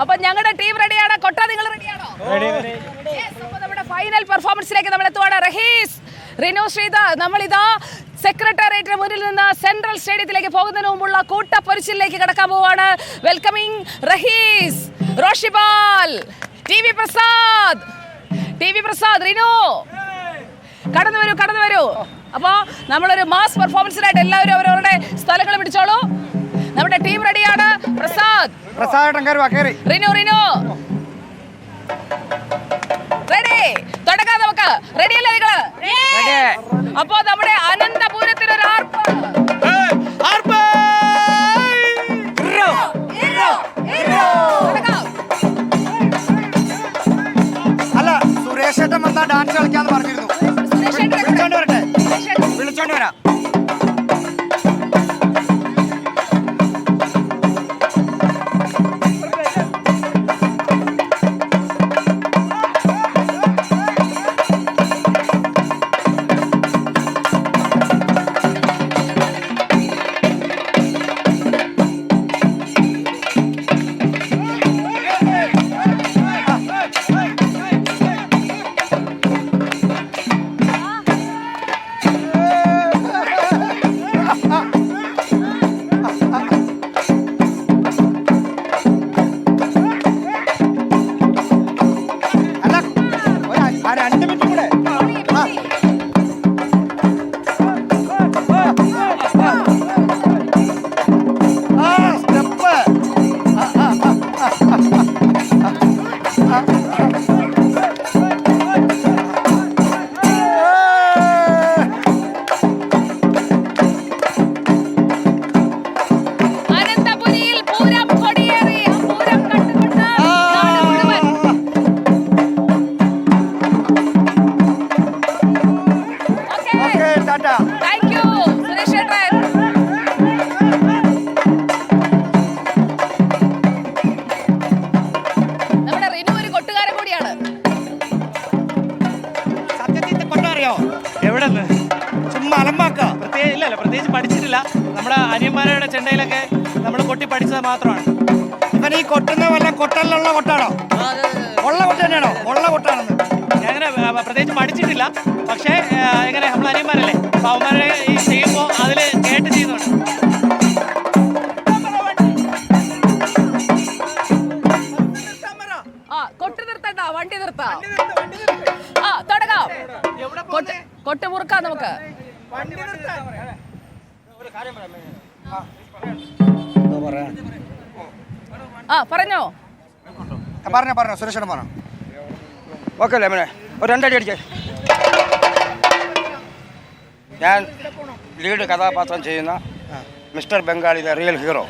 അപ്പൊ ഞങ്ങളുടെ ടീം റെഡിയാണ്. കൊട്ട, നിങ്ങൾ റെഡിയാണോ? നമ്മുടെ ഫൈനൽ പെർഫോമൻസിലേക്ക് നമ്മൾ എത്തുവാണ്. റഹീസ്, റിനു, ശ്രീധ, നമ്മളിതാ സെക്രട്ടേറിയറ്റിന് മുന്നിൽ നിന്ന് സെൻട്രൽ സ്റ്റേഡിയത്തിലേക്ക് പോകുന്നതിന് മുമ്പുള്ള കൂട്ടപ്പൊരിച്ചിലേക്ക് കടക്കാൻ പോവാണ്. Welcoming Rahees, റോഷിബാൽ, T V Prasad, Rinu, കടന്നു വരൂ. അപ്പോ നമ്മളൊരു മാസ് പെർഫോമൻസിനായിട്ട് എല്ലാവരും അവരവരുടെ സ്ഥലങ്ങൾ പിടിച്ചോളൂ. നമ്മുടെ ടീം റെഡിയാണ്. പ്രസാദ്, റിനു റെഡി. തുടങ്ങാം നമുക്ക്. റെഡിയല്ലേ നിങ്ങള്? അപ്പോ നമ്മുടെ അനന്തപുരത്തിനൊരു അല്ല, സുരേഷേട്ടൻ വന്നാ ഡാൻസ് കളിക്കാന്ന് പറഞ്ഞിരുന്നു. വിളിച്ചോണ്ട് വരാം. പ്രത്യേകിച്ച് പഠിച്ചിട്ടില്ല. നമ്മുടെ അനിയന്മാരുടെ ചെണ്ടയിലൊക്കെ നമ്മൾ കൊട്ടി പഠിച്ചത് മാത്രമാണ്. ഇവൻ ഈ കൊട്ടുന്ന വല്ല കൊട്ടലിലുള്ള കൊട്ടാണോ? ഉള്ള കൊട്ട തന്നെയാണോ? ഉള്ള കൊട്ടാണെന്ന് അങ്ങനെ പ്രത്യേകിച്ച് പഠിച്ചിട്ടില്ല. പക്ഷേ എങ്ങനെ നമ്മൾ അനിയന്മാരല്ലേ, അപ്പൊ അവന്മാരെ ഈ ചെയ്യുമ്പോൾ അതിൽ കേട്ട് ചെയ്യുന്നുണ്ട്. വണ്ടി നിർത്താം. തുടങ്ങാം. കൊട്ട് മുറുക്കാം നമുക്ക്. പറഞ്ഞോ സുരേഷേട്ടൻ പറഞ്ഞോ. ഓക്കെ അല്ലേ മോനെ? ഒരു രണ്ടടി അടിച്ചേ. ഞാൻ ലീഡ് കഥാപാത്രം ചെയ്യുന്ന മിസ്റ്റർ ബംഗാളിയിലെ റിയൽ ഹീറോ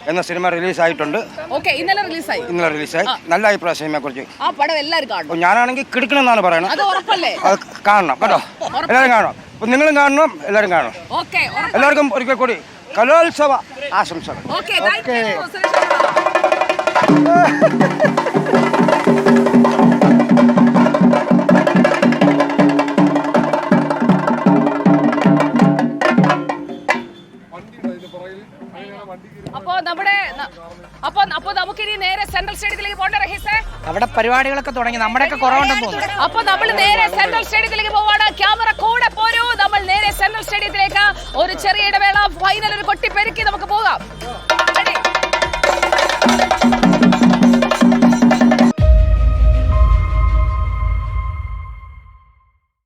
എന്ന സിനിമ റിലീസായിട്ടുണ്ട്. ഇന്നലെ റിലീസായി. നല്ല അഭിപ്രായ സിനിമയെ കുറിച്ച്. ഞാനാണെങ്കിൽ കിടക്കണമെന്നാണ് പറയുന്നത്. അത് കാണണം കേട്ടോ, എല്ലാവരും കാണണം. അപ്പൊ നിങ്ങളും കാണണം, എല്ലാവരും കാണണം. എല്ലാവർക്കും ഒരിക്കൽ കൂടി കലോത്സവ ആശംസകൾ. അപ്പൊ നമുക്കിനി നേരെ സെൻട്രൽ സ്റ്റേഡിയത്തിലേക്ക് പോകണ്ട റഹീസേ? അവിടെ പരിപാടികളൊക്കെ തുടങ്ങി, നമ്മുടെയൊക്കെ കുറവുണ്ടെന്ന് തോന്നുന്നു. അപ്പൊ നമ്മൾ നേരെ സെൻട്രൽ സ്റ്റേഡിയത്തിലേക്ക് പോവാണ്. ക്യാമറ കൂടെ പോരൂ. നമ്മൾ നേരെ സെൻട്രൽ സ്റ്റേഡിയത്തിലേക്ക്. ഒരു ചെറിയ ഇടവേള. ഫൈനൽ ഒരു കൊട്ടി പെരുക്കി നമുക്ക് പോകാം.